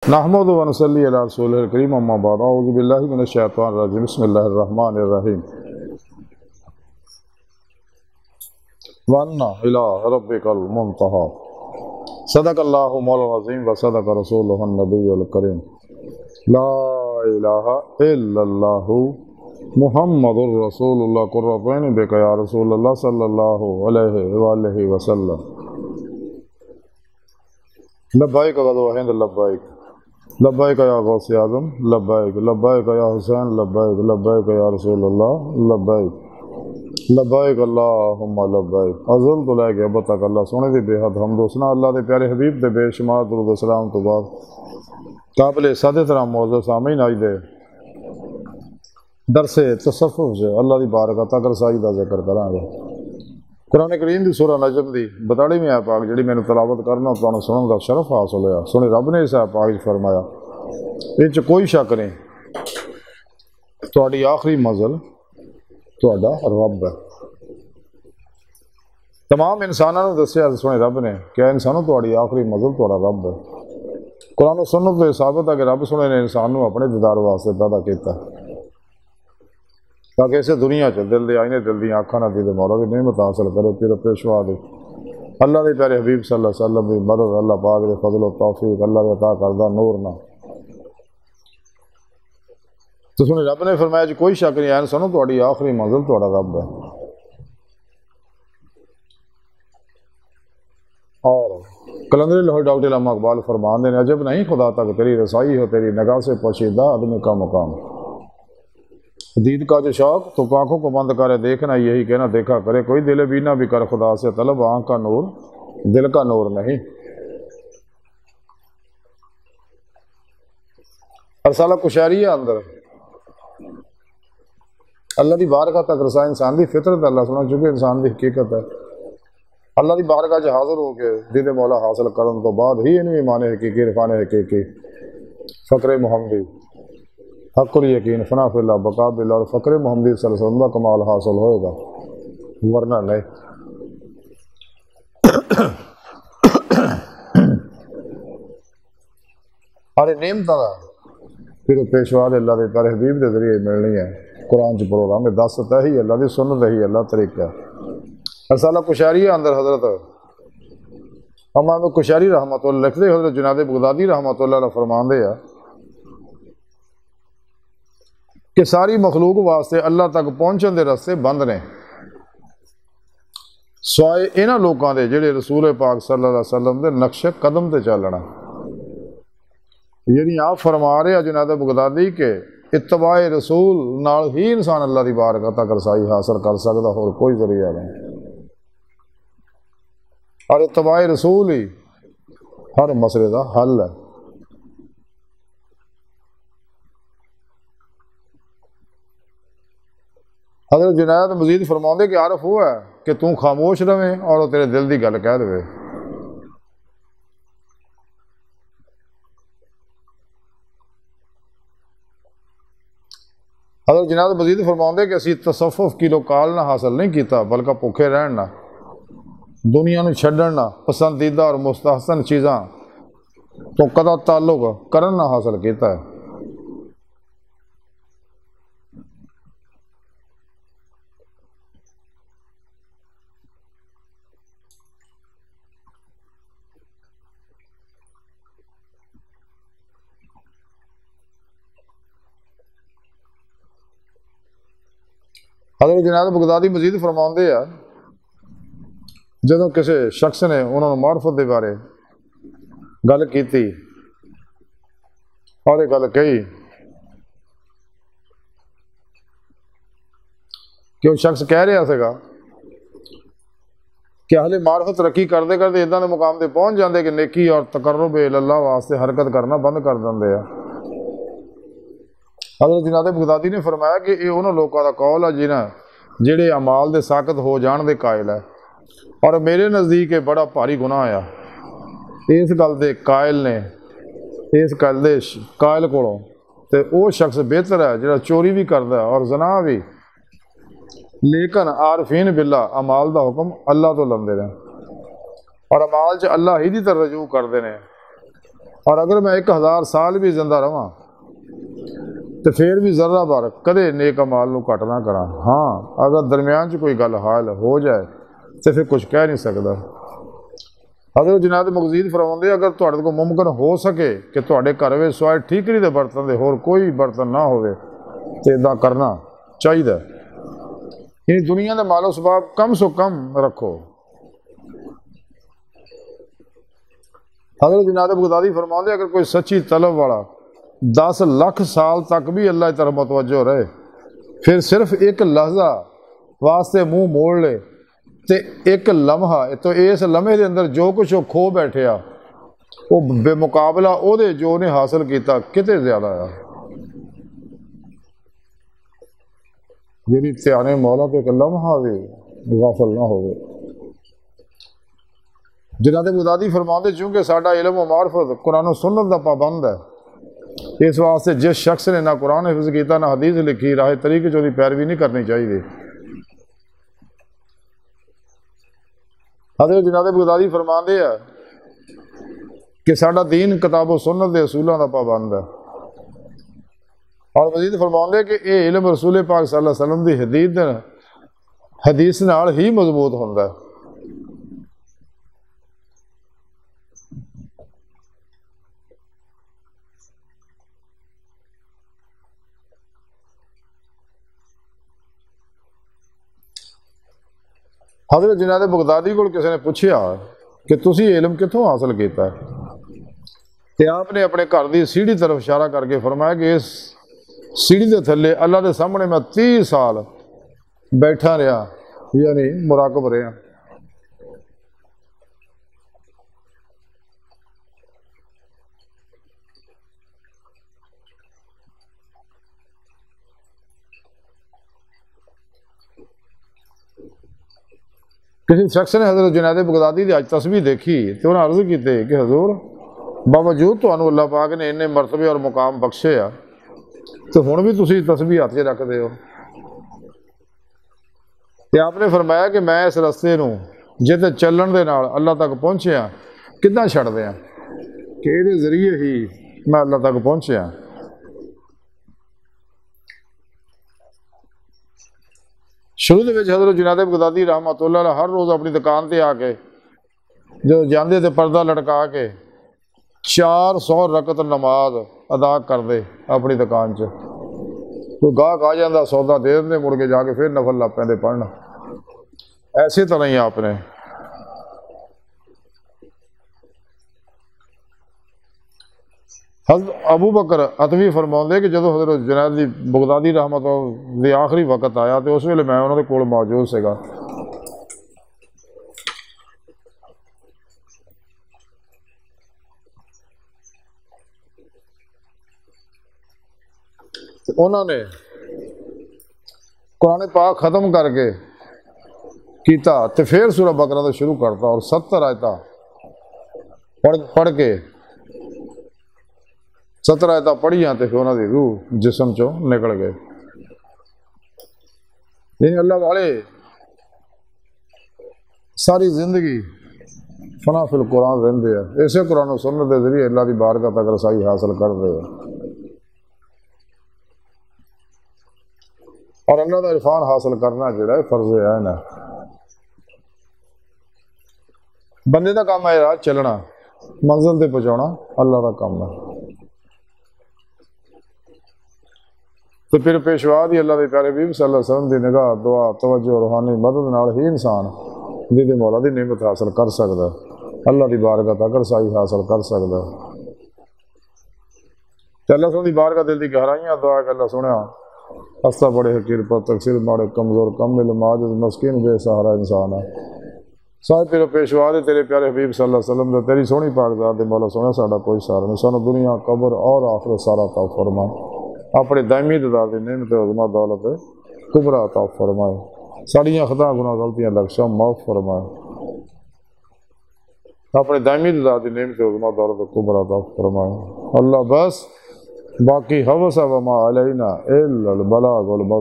نحمد و نصلی علی رسول الکریم اما بعد اعوذ باللہ من الشیطان الرجیم بسم اللہ الرحمن الرحیم وَأَنَّ إِلَىٰ رَبِّكَ الْمُنْتَهَىٰ صدق اللہ مولانا العظیم و صدق رسولہ النبی الکریم لا الہ الا اللہ محمد الرسول اللہ قرۃ عین بک یا رسول اللہ صلی اللہ علیہ وآلہ وسلم لبیک غدو ہند لبیک لبیک یا غوث اعظم لبیک لبیک یا حسین لبیک لبیک یا رسول اللہ لبیک لبیک اللہم لبیک ازل تو لے کے اب تک اللہ سونے دی بے حد حمد و ثنا اللہ دے پیارے حبیب دے بے شمار درود و سلام تو بعد قابل صد احترام معزز سامعین آج دے درس تصوف سے اللہ دی بارگاہ تک رسائی دا ذکر کراں گے۔ قرآن کریم دی سورہ نجم دی 42ویں آیت پاک جڑی میں نے تلاوت کرنا تانوں سنن دا شرف حاصل ہوا۔ سونے رب نے اس آیت پاک وچ فرمایا وچ کوئی شک نہیں تہاڈی آخری منزل تہاڈا رب ہے۔ تمام انساناں نوں دسیا سونے رب نے کہ انسانوں تہاڈی آخری منزل تہاڈا رب ہے۔ قرآن و سنت تو ثابت ہے کہ رب سونے نے انسان نوں اپنے دیدار واسطے پیدا کیتا تاکہ اسے دنیا چ دل دے آئینے دل دی آنکھاں نال دی مولا دی نعمت حاصل کرے پھر پیشوا دی اللہ دے پیارے حبیب صلی اللہ علیہ وسلم دی مدد اللہ پاک دے فضل و توفیق اللہ دے عطا کردہ نور نہ تو سنے رب نے فرمایا جی کوئی شک نہیں ہے سنو تہاڈی آخری منزل تہاڈا رب ہے۔ اور کلندر لاہور ڈاکٹر علامہ اقبال فرماندے ہیں عجب نہیں خدا تک تیری رسائی ہو تیری نگاہ سے پوشیدہ آدمی کا مقام دید کا جو شوق تو آنکھوں کو بند کرے دیکھنا یہی کہنا دیکھا کرے کوئی دل بینا بھی کر خدا سے طلب آنکھ کا نور دل کا نور نہیں۔ ارسالہ کشاریہ اندر اللہ دی بارگاہ تک رسائی انسان دی فطرت اللہ سنا چونکہ انسان دی حقیقت ہے اللہ دی بارگاہ جو حاضر ہو کے دید مولا حاصل کرن تو بعد ہی انہیں ایمان حقیقی عرفان حقیقی فقر محمدی حق الیقین فنا فی اللہ بقا باللہ اور فقر محمدی صلی اللہ علیہ وسلم کا کمال حاصل ہوئے گا ورنہ نہیں۔ ارے نعمتاں دا پھر پیشوا دے اللہ دے پیارے حبیب دے ذریعے ملنی ہے۔ قرآن چ پروگرام میں دس تے ہی اللہ دی سنت ہی اللہ طریقہ رسالہ کشاریہ اندر حضرت امام کشاری رحمۃ اللہ لکھتے حضرت جناد بغدادی رحمۃ اللہ علیہ فرماندے ہیں کہ ساری مخلوق واسطے اللہ تک پہنچن دے رستے بند نے سوائے انہاں لوکاں دے جڑے رسول پاک صلی اللہ علیہ وسلم دے نقش قدم تے چلنا یعنی آپ فرما رہے ہیں جناد بغدادی کہ اتباع رسول نال ہی انسان اللہ دی بارگاہ تک رسائی حاصل کر سکدا اور کوئی ذریعہ نہیں اور اتباع رسول ہی ہر مسئلے دا حل ہے۔ حضرت جنید مزید فرماؤں کہ عارف ہوا ہے کہ تم خاموش رہے اور وہ تیرے دل دی گل کہہ دے۔ حضرت جنید مزید فرماؤں کہ اسی تصوف کی لوکال نہ حاصل نہیں کیتا بلکہ بھوکے رہن نہ دنیا نو چھڈن نہ پسندیدہ اور مستحسن چیزاں تو قطع تعلق کرن نہ حاصل کیتا ہے۔ حضرت جنید بغدادی مزید فرماؤندے ہیں جدوں کسی شخص نے انہوں نے معرفت دے بارے گل کیتی اور یہ گل کہی کہ وہ شخص کہہ رہا سا کہ اہل معرفت ترقی کرتے کرتے ادھر کے مقام تے پہنچ جاندے کہ نیکی اور تقرب اللہ واسطے حرکت کرنا بند کر دے۔ حضرت جناد بغدادی نے فرمایا کہ یہ انہوں لوگوں کا قول ہے جڑے اعمال دے ساقط ہو جان دے قائل ہے اور میرے نزدیک بڑا بھاری گناہ آیا اس گل دے قائل نے اس گل دے قائل کولوں تے وہ شخص بہتر ہے جڑا چوری بھی کردا ہے اور زنا بھی لیکن عارفین باللہ اعمال دا حکم اللہ تو لندے نے اور اعمال چ اللہ ہی دی طرف رجوع کردے نے اور اگر میں 1000 سال بھی زندہ رہا تو پھر بھی ذرہ بار کدے نیک اعمال نو گھٹ نہ کراں۔ ہاں اگر درمیان کوئی گل حال ہو جائے تو پھر کچھ کہہ نہیں سکتا۔ حضرت جناب مزید فرماندے اگر تہاڈے کو ممکن ہو سکے کہ تہاڈے گھر وچ سوائے ٹھیکری دے برتن دے ہور کوئی برتن نہ ہوئے تو ادا کرنا چاہیے۔ یعنی دنیا دے مال و اسباب کم سو کم رکھو۔ حضرت جناب بغدادی فرماندے اگر کوئی سچی طلب والا 10 لاکھ سال تک بھی اللہ کی طرف متوجہ رہے، پھر صرف ایک لحظہ واسطے منہ موڑ لے تے ایک لمحہ تو اس لمحے دے اندر جو کچھ وہ کھو بیٹھے وہ بے مقابلہ او دے جو نے حاصل کیتا کتے زیادہ آ۔ یعنی تیانے مولا تو ایک لمحہ بھی غافل نہ ہوئے۔ جناب بغدادی فرماندے چونکہ ساڈا علم و معرفت قرآن و سنت دا پابند ہے، اس واسطے جس شخص نے نہ قرآن حفظ کیتا نہ حدیث لکھی راہ طریقے چوری پیروی نہیں کرنی چاہیے۔ حضرت جناب بغدادی فرماندے ہے کہ ساڈا دین کتاب و سنت دے اصولوں دا پابند ہے، اور مزید فرماندے کہ یہ علم رسول پاک صلی اللہ علیہ وسلم دی حدیث نال ہی مضبوط ہوندا ہے۔ حضرت جناب بغدادی کو کسی نے پوچھا کہ تسی علم کتوں حاصل کیتا ہے، تو آپ نے اپنے گھر دی سیڑھی طرف اشارہ کر کے فرمایا کہ اس سیڑھی دے تھلے اللہ دے سامنے میں 30 سال بیٹھا رہا، یعنی مراقب رہا۔ کسی شخص نے حضرت جنید بغدادی دی آج تسبیح دیکھی تو انہوں نے عرض کیتے کہ حضور باوجود تو اللہ پاک نے انہیں مرتبے اور مقام بخشے تو ہن بھی تسی تسبیح ہاتھ 'چ رکھ دے ہو۔ کہ آپ نے فرمایا کہ میں اس رستے نو جتے چلن دے نال اللہ تک پہنچیا کداں چھڑ دیاں کہ یہ ذریعے ہی میں اللہ تک پہنچیا۔ شروع دے وچ حضرت جنید بغدادی رحمۃ اللہ علیہ ہر روز اپنی دکان تے آ کے جو جاندے تے پردہ لٹکا کے 400 رکعت نماز ادا کر دے اپنی دکان 'چ۔ کوئی گاہک آ جاندہ سودا دے دے مڑ کے جا کے پھر نفل لگ پیندے پڑھنا۔ ایسے طرح ہی آپ نے حضرت ابو بکر عتوی فرماؤندے کہ جدو حضرت جنید بغدادی رحمۃ اللہ آخری وقت آیا تو اس ویلے میں انہوں نے کول موجود سگا۔ انہوں نے قرآن پاک ختم کر کے کیتا تو پھر سورہ بقرہ تو شروع کرتا اور 70 آیتاں پڑھ کے 70 آیتاں پڑھیاں تو پھر انہوں دی روح جسم چوں نکل گئے۔ یعنی اللہ والے ساری زندگی فنا فی القرآن رہندے ہیں، اسے قرآن و سنت کے ذریعے اللہ کی بارگاہ تک رسائی حاصل کرتے ہیں اور اللہ کا عرفان حاصل کرنا جڑا ہے فرض عین ہے۔ بندے کا کام ہے راہ چلنا، منزل تے پہنچانا اللہ کا کام ہے۔ تو پھر پیشوا دی اللہ کے پیارے حبیب صلی اللہ علیہ وسلم دی نگاہ دعا توجہ روحانی مدد نال ہی انسان دی مولا دی نعمت حاصل کر سکتا ہے، اللہ دی بارگاہ تک رسائی حاصل کر سکتا ہے۔ تو اللہ سن دی بارگاہ دل دی گہرائیاں دعا کہ اللہ سنیا ہستہ بڑے حقیر پر تقصیر ماڑے کمزور کم علم عاجز مسکین بے سہارا انسان ہے۔ صاحب تیرے پیشوا دے تیرے پیارے حبیب صلی اللہ علیہ وسلم دے تیری سونی پاک ذات دے مولا سونا ساڈا کوئی سہارا نہیں، سانو دنیا قبر اور آخرت سارا عطا فرمائے، اپنے دائمی ذات دی نعمت عظمہ دولت کبرا عطا فرمائے، ساڑیاں خطا گناہ غلطیاں لکشاں معاف فرمائے، اپنے دائمی ذات دی نعمت عظمہ دولت کبرا عطا فرمائے۔ اللہ بس باقی حوث وما علینا الا البلاغ والمبین۔